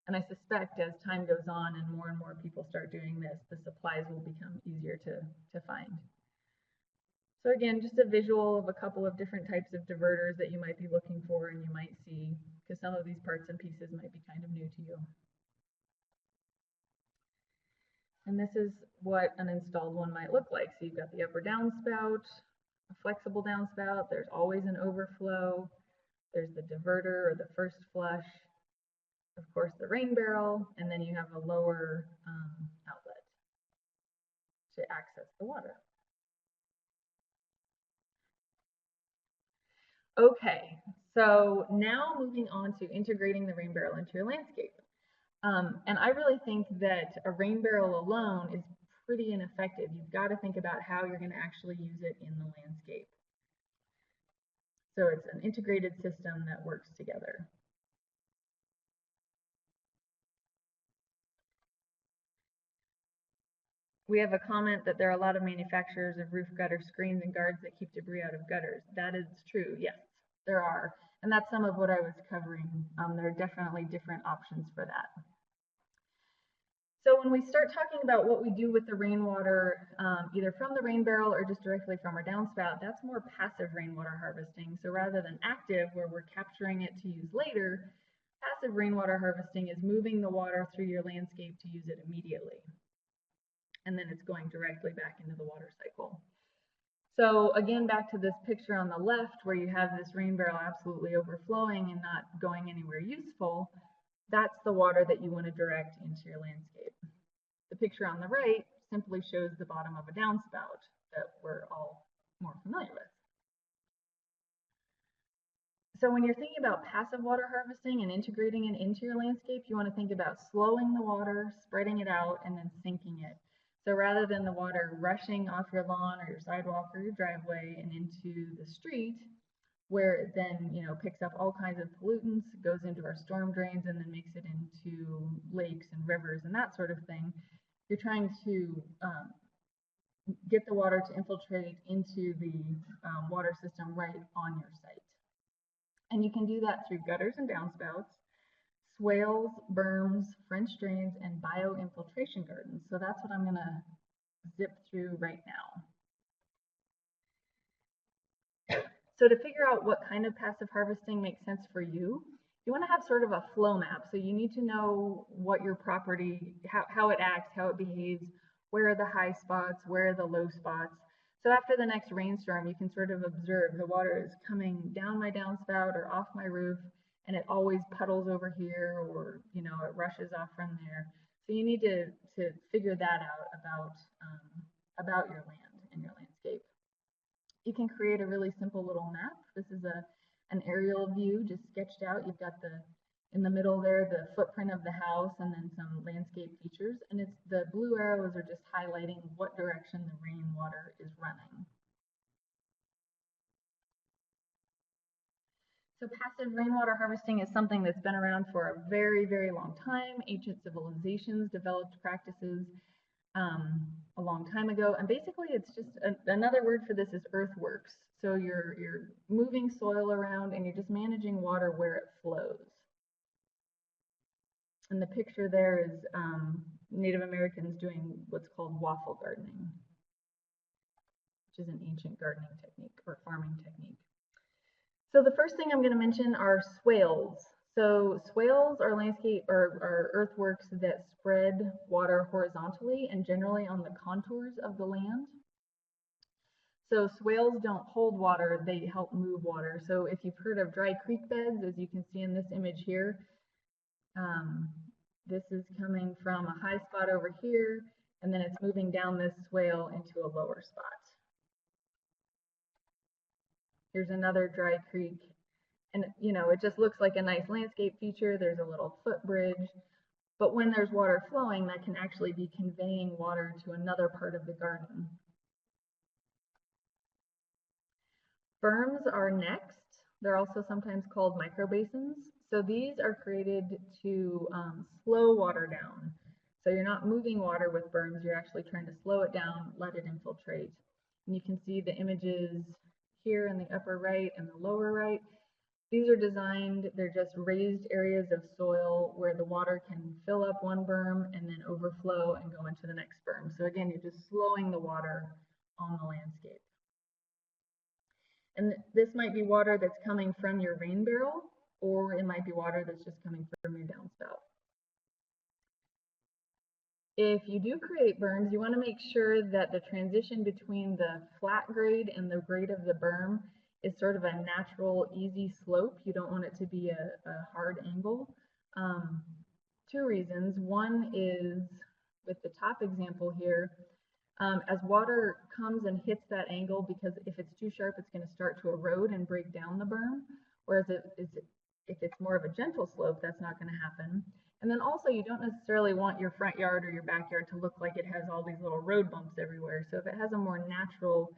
Speaker 3: And I suspect as time goes on and more people start doing this, the supplies will become easier to find. So again, just a visual of a couple of different types of diverters that you might be looking for and you might see, because some of these parts and pieces might be kind of new to you. And this is what an installed one might look like. So you've got the upper downspout, a flexible downspout, there's always an overflow, there's the diverter or the first flush, of course the rain barrel, and then you have a lower outlet to access the water. Okay, so now moving on to integrating the rain barrel into your landscape. And I really think that a rain barrel alone is pretty ineffective. You've got to think about how you're going to actually use it in the landscape. So it's an integrated system that works together. We have a comment that there are a lot of manufacturers of roof gutter screens and guards that keep debris out of gutters. That is true, yes, there are. And that's some of what I was covering. There are definitely different options for that. So when we start talking about what we do with the rainwater, either from the rain barrel or just directly from our downspout, that's more passive rainwater harvesting. So rather than active, where we're capturing it to use later, passive rainwater harvesting is moving the water through your landscape to use it immediately. And then it's going directly back into the water cycle. So again, back to this picture on the left where you have this rain barrel absolutely overflowing and not going anywhere useful, that's the water that you want to direct into your landscape. The picture on the right simply shows the bottom of a downspout that we're all more familiar with. So when you're thinking about passive water harvesting and integrating it into your landscape, you want to think about slowing the water, spreading it out, and then sinking it. So rather than the water rushing off your lawn or your sidewalk or your driveway and into the street, where it then, picks up all kinds of pollutants, goes into our storm drains, and then makes it into lakes and rivers and that sort of thing, you're trying to get the water to infiltrate into the water system right on your site. And you can do that through gutters and downspouts, swales, berms, French drains, and bio-infiltration gardens. So that's what I'm going to zip through right now. So to figure out what kind of passive harvesting makes sense for you, you want to have sort of a flow map. So you need to know what your property, how it acts, how it behaves, where are the high spots, where are the low spots. So after the next rainstorm, you can sort of observe the water is coming down my downspout or off my roof, and it always puddles over here, or it rushes off from there. So you need to figure that out about your land and your landscape. You can create a really simple little map. This is an aerial view just sketched out. You've got in the middle there, the footprint of the house and then some landscape features. And the blue arrows are just highlighting what direction the rainwater is running. So passive rainwater harvesting is something that's been around for a very, very long time. Ancient civilizations developed practices a long time ago, and basically it's just another word for this is earthworks. So you're moving soil around and you're just managing water where it flows. And the picture there is Native Americans doing what's called waffle gardening, which is an ancient gardening technique or farming technique. So the first thing I'm going to mention are swales. So swales are are earthworks that spread water horizontally and generally on the contours of the land. So swales don't hold water, they help move water. So if you've heard of dry creek beds, as you can see in this image here, this is coming from a high spot over here, and then it's moving down this swale into a lower spot. Here's another dry creek, and you know, it just looks like a nice landscape feature. There's a little footbridge, but when there's water flowing, that can actually be conveying water to another part of the garden. Berms are next. They're also sometimes called microbasins. So these are created to slow water down. So you're not moving water with berms, you're actually trying to slow it down, let it infiltrate. And you can see the images here in the upper right and the lower right. These are designed, they're just raised areas of soil where the water can fill up one berm and then overflow and go into the next berm. So again, you're just slowing the water on the landscape. And this might be water that's coming from your rain barrel, or it might be water that's just coming from your downspout. If you do create berms, you want to make sure that the transition between the flat grade and the grade of the berm is sort of a natural, easy slope. You don't want it to be a hard angle. Two reasons. One is, with the top example here, as water comes and hits that angle, because if it's too sharp, it's going to start to erode and break down the berm. Whereas if it's more of a gentle slope, that's not going to happen. And then also, you don't necessarily want your front yard or your backyard to look like it has all these little road bumps everywhere. So if it has a more natural,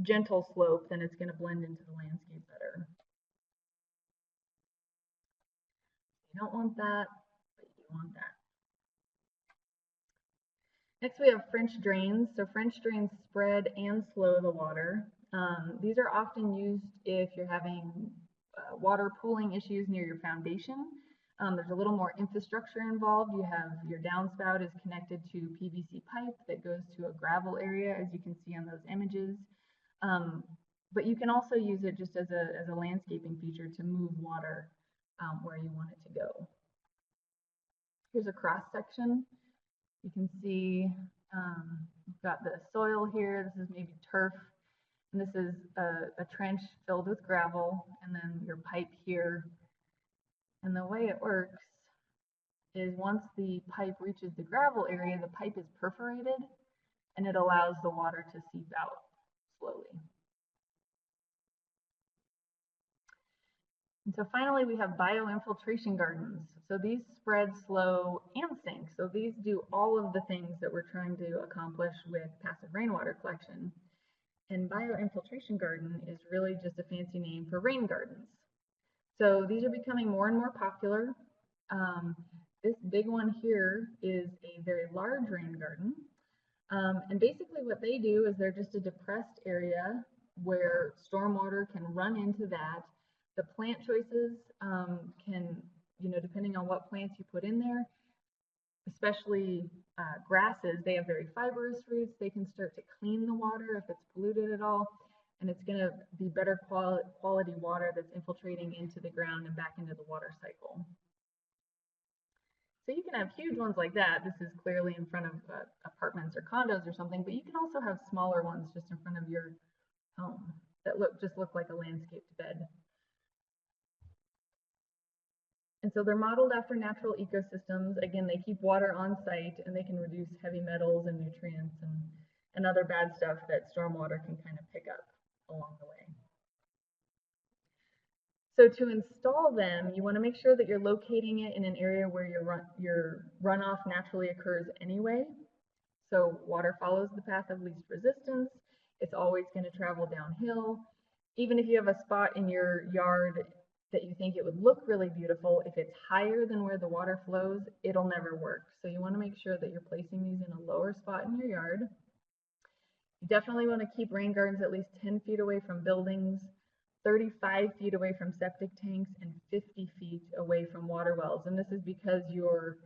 Speaker 3: gentle slope, then it's going to blend into the landscape better. You don't want that, but you want that. Next, we have French drains. So French drains spread and slow the water. These are often used if you're having water pooling issues near your foundation. There's a little more infrastructure involved. You have your downspout is connected to PVC pipe that goes to a gravel area, as you can see on those images. But you can also use it just as a landscaping feature to move water where you want it to go. Here's a cross section. You can see we've got the soil here. This is maybe turf. And this is a trench filled with gravel, and then your pipe here. And the way it works is once the pipe reaches the gravel area, the pipe is perforated, and it allows the water to seep out slowly. And so finally, we have bioinfiltration gardens. So these spread, slow, and sink. So these do all of the things that we're trying to accomplish with passive rainwater collection. And bioinfiltration garden is really just a fancy name for rain gardens. So these are becoming more and more popular. This big one here is a very large rain garden. And basically what they do is they're just a depressed area where stormwater can run into that. The plant choices can, depending on what plants you put in there, especially grasses, they have very fibrous roots. They can start to clean the water if it's polluted at all. And it's going to be better quality water that's infiltrating into the ground and back into the water cycle. So you can have huge ones like that. This is clearly in front of apartments or condos or something, but you can also have smaller ones just in front of your home that just look like a landscaped bed. And so they're modeled after natural ecosystems. Again, they keep water on site, and they can reduce heavy metals and nutrients and other bad stuff that stormwater can kind of pick up along the way. So to install them, you want to make sure that you're locating it in an area where your runoff naturally occurs anyway. So water follows the path of least resistance. It's always going to travel downhill. Even if you have a spot in your yard that you think it would look really beautiful, if it's higher than where the water flows, it'll never work. So you want to make sure that you're placing these in a lower spot in your yard. You definitely want to keep rain gardens at least 10 feet away from buildings, 35 feet away from septic tanks, and 50 feet away from water wells. And this is because you're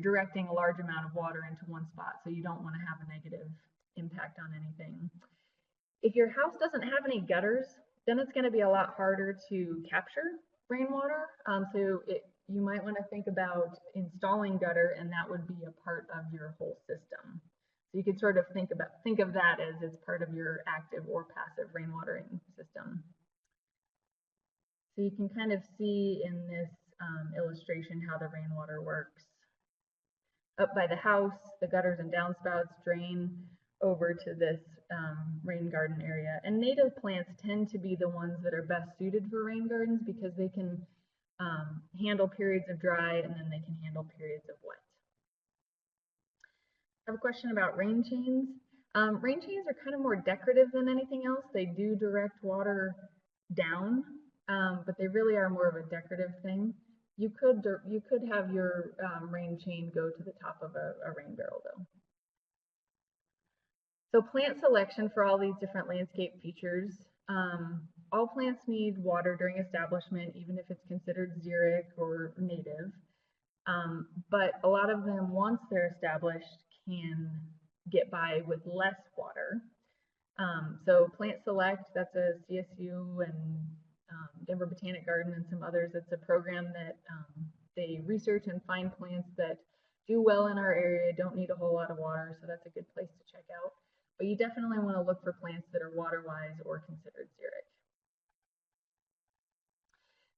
Speaker 3: directing a large amount of water into one spot, so you don't want to have a negative impact on anything. If your house doesn't have any gutters, then it's going to be a lot harder to capture rainwater. You might want to think about installing gutter, and that would be a part of your whole system. So you could sort of think of that as it's part of your active or passive rainwatering system. So you can kind of see in this illustration how the rainwater works. Up by the house, the gutters and downspouts drain over to this rain garden area. And native plants tend to be the ones that are best suited for rain gardens because they can handle periods of dry and then they can handle periods of wet. I have a question about rain chains. Rain chains are kind of more decorative than anything else. They do direct water down, but they really are more of a decorative thing. You could have your rain chain go to the top of a rain barrel though. So plant selection for all these different landscape features. All plants need water during establishment, even if it's considered xeric or native. But a lot of them, once they're established, can get by with less water. So Plant Select, that's a CSU and Denver Botanic Garden and some others. It's a program that they research and find plants that do well in our area, don't need a whole lot of water, so that's a good place to check out. But you definitely want to look for plants that are water-wise or considered xeric.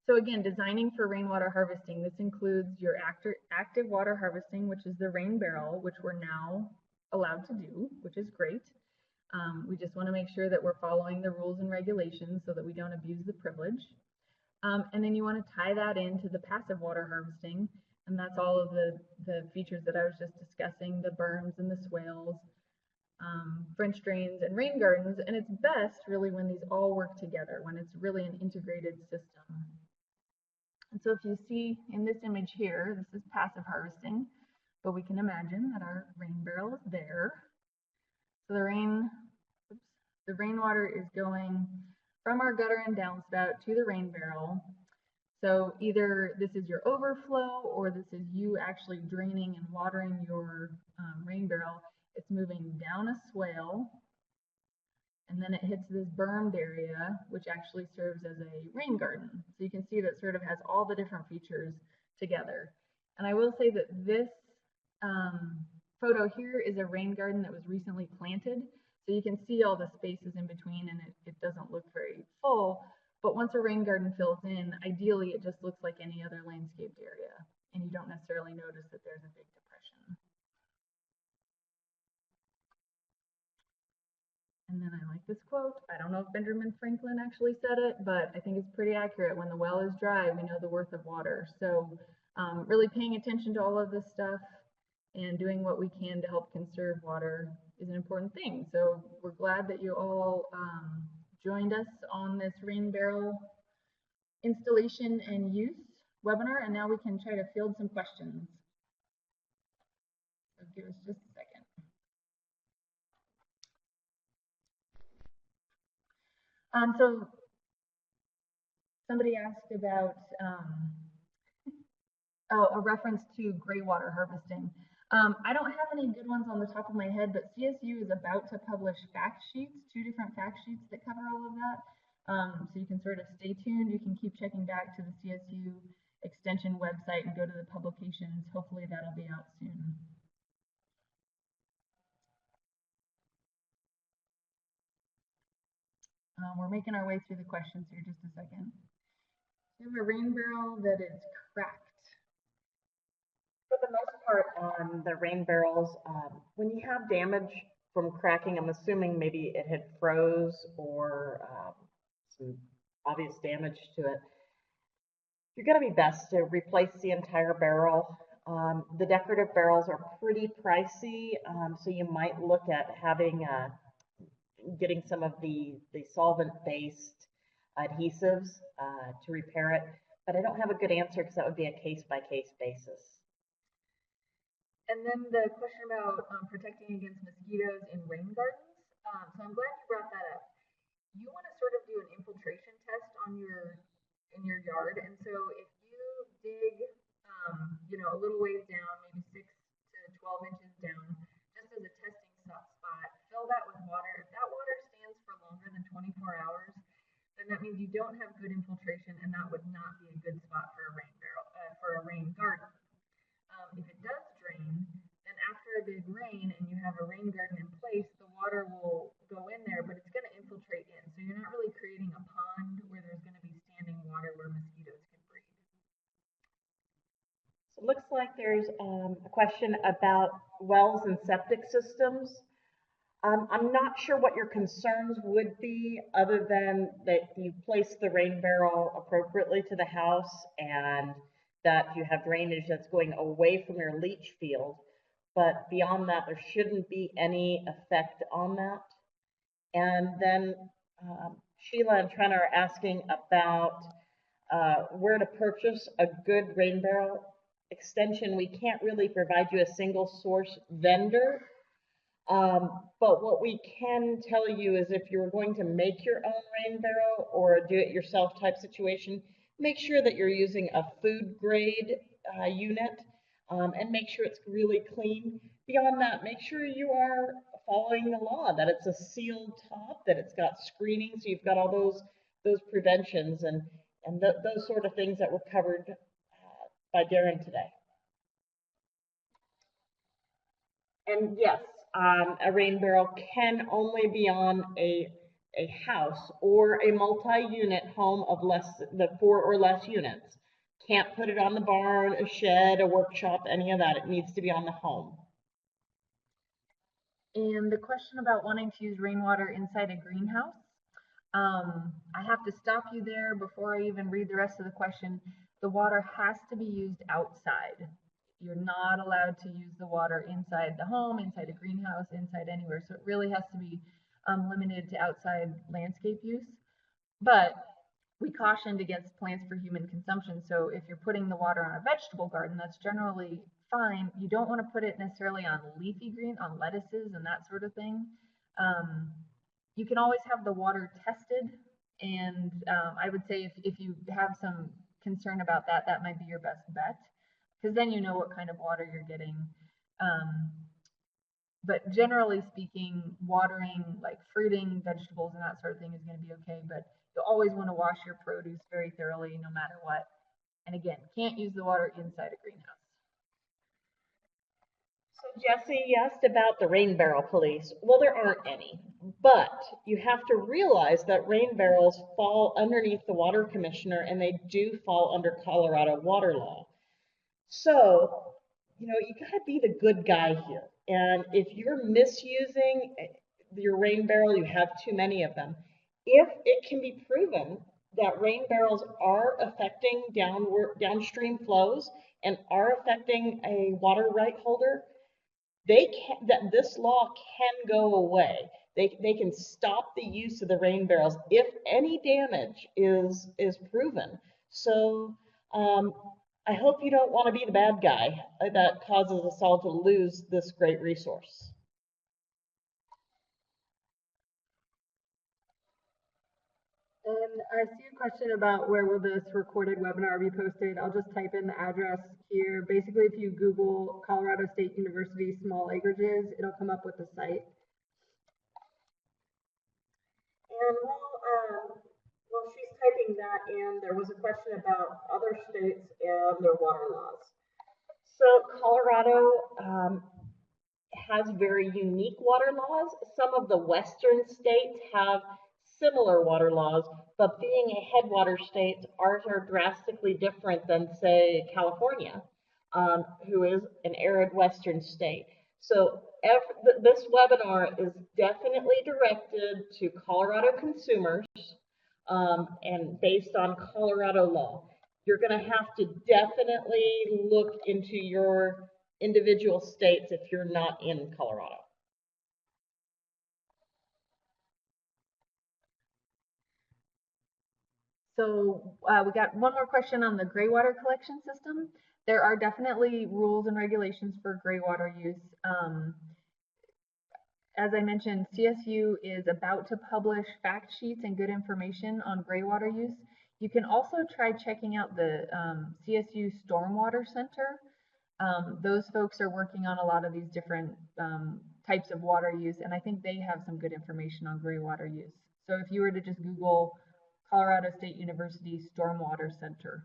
Speaker 3: So again, designing for rainwater harvesting, this includes your active water harvesting, which is the rain barrel, which we're now allowed to do, which is great. We just want to make sure that we're following the rules and regulations so that we don't abuse the privilege. And then you want to tie that into the passive water harvesting, and that's all of the features that I was just discussing, the berms and the swales, French drains and rain gardens, and it's best really when these all work together, when it's really an integrated system. And so if you see in this image here, this is passive harvesting, but we can imagine that our rain barrel is there. So the rainwater is going from our gutter and downspout to the rain barrel. So either this is your overflow or this is you actually draining and watering your rain barrel. It's moving down a swale, and then it hits this bermed area, which actually serves as a rain garden. So you can see that sort of has all the different features together. And I will say that this photo here is a rain garden that was recently planted. So you can see all the spaces in between, and it doesn't look very full. But once a rain garden fills in, ideally it just looks like any other landscaped area, and you don't necessarily notice that there's a big depression. And then I like this quote. I don't know if Benjamin Franklin actually said it, but I think it's pretty accurate. When the well is dry, we know the worth of water. So really paying attention to all of this stuff and doing what we can to help conserve water is an important thing. So we're glad that you all joined us on this rain barrel installation and use webinar, and now we can try to field some questions. So give us just a second. So somebody asked about a reference to gray water harvesting. I don't have any good ones on the top of my head, but CSU is about to publish fact sheets, 2 different fact sheets that cover all of that. So you can sort of stay tuned. You can keep checking back to the CSU extension website and go to the publications. Hopefully that'll be out soon. We're making our way through the questions here, just a second. We have a rain barrel that is cracked.
Speaker 2: For the most part on the rain barrels, when you have damage from cracking, I'm assuming maybe it had froze or some obvious damage to it. You're going to be best to replace the entire barrel. The decorative barrels are pretty pricey, so you might look at having getting some of the solvent-based adhesives to repair it, but I don't have a good answer because that would be a case-by-case basis.
Speaker 1: And then the question about protecting against mosquitoes in rain gardens. So I'm glad you brought that up. You want to sort of do an infiltration test on in your yard, and so if you dig, you know, a little ways down, maybe 6 to 12 inches down, just as a testing spot, fill that with water. If that water stands for longer than 24 hours, then that means you don't have good infiltration, and that would not be a good spot for a rain barrel, for a rain garden. If it does drain, then after a big rain, rain and you have a rain garden in place, the water will go in there, but it's going to infiltrate in. So you're not really creating a pond where there's going to be standing water where mosquitoes can breed.
Speaker 2: So it looks like there's a question about wells and septic systems. I'm not sure what your concerns would be other than that you place the rain barrel appropriately to the house and that you have drainage that's going away from your leach field. But beyond that, there shouldn't be any effect on that. And then Sheila and Trent are asking about where to purchase a good rain barrel extension. We can't really provide you a single source vendor. But what we can tell you is if you're going to make your own rain barrel or a do-it-yourself type situation, make sure that you're using a food grade unit and make sure it's really clean. Beyond that, make sure you are following the law, that it's a sealed top, that it's got screening, so you've got all those preventions and those sort of things that were covered by Deryn today. And yes, a rain barrel can only be on a house or a multi-unit home of the 4 or less units. Can't put it on the barn, a shed, a workshop, any of that. It needs to be on the home.
Speaker 3: And the question about wanting to use rainwater inside a greenhouse, I have to stop you there before I even read the rest of the question. The water has to be used outside. You're not allowed to use the water inside the home, inside a greenhouse, inside anywhere. So it really has to be limited to outside landscape use. But we cautioned against plants for human consumption. So if you're putting the water on a vegetable garden, that's generally fine. You don't want to put it necessarily on leafy green, on lettuces and that sort of thing. You can always have the water tested. And I would say if you have some concern about that, that might be your best bet, because then you know what kind of water you're getting. But generally speaking, watering like fruiting, vegetables, and that sort of thing is going to be okay. But you'll always want to wash your produce very thoroughly no matter what. And again, can't use the water inside a greenhouse.
Speaker 2: So Jesse, you asked about the rain barrel police. Well, there aren't any, but you have to realize that rain barrels fall underneath the water commissioner and they do fall under Colorado water law. So, you gotta be the good guy here. And if you're misusing your rain barrel, you have too many of them. If it can be proven that rain barrels are affecting downstream flows and are affecting a water right holder, this law can go away. They can stop the use of the rain barrels if any damage is proven. So I hope you don't want to be the bad guy that causes us all to lose this great resource.
Speaker 1: And I see a question about where will this recorded webinar be posted. I'll just type in the address here. Basically, if you Google Colorado State University small acreages, it'll come up with the site. And while she's typing that in, there was a question about other states and their water laws. So Colorado has very unique water laws. Some of the western states have similar water laws, but being a headwater state, ours are drastically different than, say, California, who is an arid western state. So this webinar is definitely directed to Colorado consumers and based on Colorado law. You're going to have to definitely look into your individual states if you're not in Colorado.
Speaker 3: So we got one more question on the gray water collection system. There are definitely rules and regulations for gray water use. As I mentioned, CSU is about to publish fact sheets and good information on gray water use. You can also try checking out the CSU Stormwater Center. Those folks are working on a lot of these different types of water use, and I think they have some good information on gray water use. So if you were to just Google Colorado State University Stormwater Center.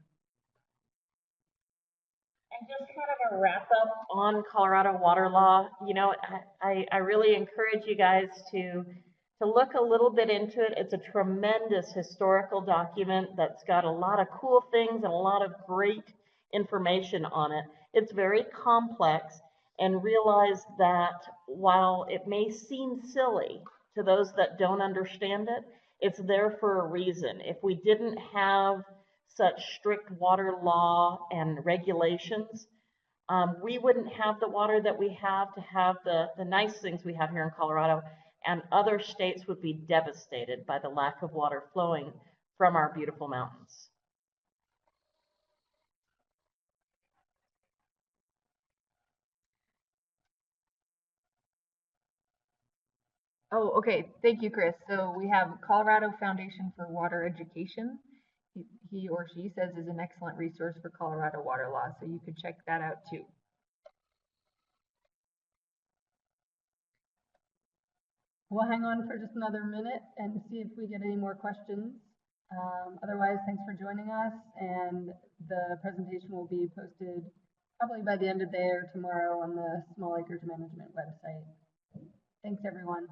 Speaker 2: And just kind of a wrap up on Colorado water law, you know, I really encourage you guys to look a little bit into it. It's a tremendous historical document that's got a lot of cool things and a lot of great information on it. It's very complex, and realize that while it may seem silly to those that don't understand it, it's there for a reason. If we didn't have such strict water law and regulations, we wouldn't have the water that we have to have the nice things we have here in Colorado, and other states would be devastated by the lack of water flowing from our beautiful mountains.
Speaker 3: Oh, okay. Thank you, Chris. So we have Colorado Foundation for Water Education. He or she says is an excellent resource for Colorado water law, so you could check that out too.
Speaker 1: We'll hang on for just another minute and see if we get any more questions. Otherwise, thanks for joining us, and the presentation will be posted probably by the end of the day or tomorrow on the Small Acreage Management website. Thanks, everyone.